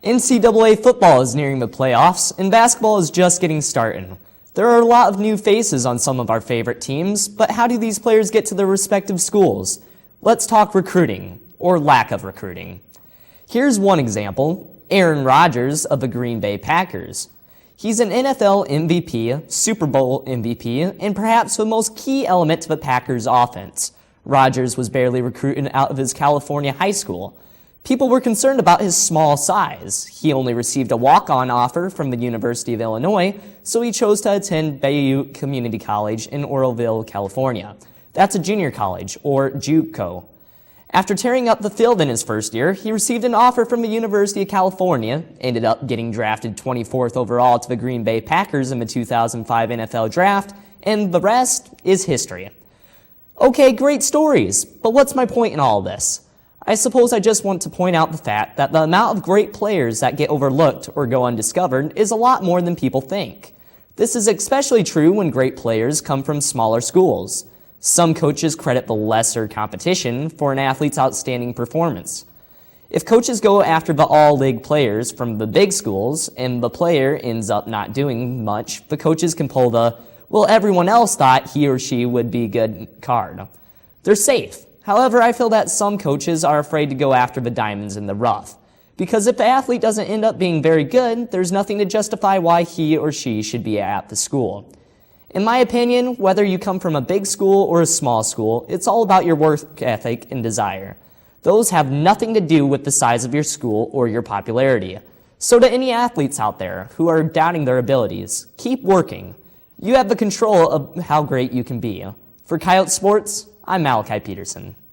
NCAA football is nearing the playoffs, and basketball is just getting started. There are a lot of new faces on some of our favorite teams, but how do these players get to their respective schools? Let's talk recruiting, or lack of recruiting. Here's one example, Aaron Rodgers of the Green Bay Packers. He's an NFL MVP, Super Bowl MVP, and perhaps the most key element to the Packers' offense. Rodgers was barely recruited out of his California high school. People were concerned about his small size. He only received a walk-on offer from the University of Illinois, so he chose to attend Bayou Community College in Oroville, California. That's a junior college, or JUCO. After tearing up the field in his first year, he received an offer from the University of California, ended up getting drafted 24th overall to the Green Bay Packers in the 2005 NFL Draft, and the rest is history. Okay, great stories, but what's my point in all this? I suppose I just want to point out the fact that the amount of great players that get overlooked or go undiscovered is a lot more than people think. This is especially true when great players come from smaller schools. Some coaches credit the lesser competition for an athlete's outstanding performance. If coaches go after the all-league players from the big schools and the player ends up not doing much, the coaches can pull the, well, everyone else thought he or she would be good card. They're safe. However, I feel that some coaches are afraid to go after the diamonds in the rough. Because if the athlete doesn't end up being very good, there's nothing to justify why he or she should be at the school. In my opinion, whether you come from a big school or a small school, it's all about your work ethic and desire. Those have nothing to do with the size of your school or your popularity. So to any athletes out there who are doubting their abilities, keep working. You have the control of how great you can be. For Coyote Sports, I'm Malachi Peterson.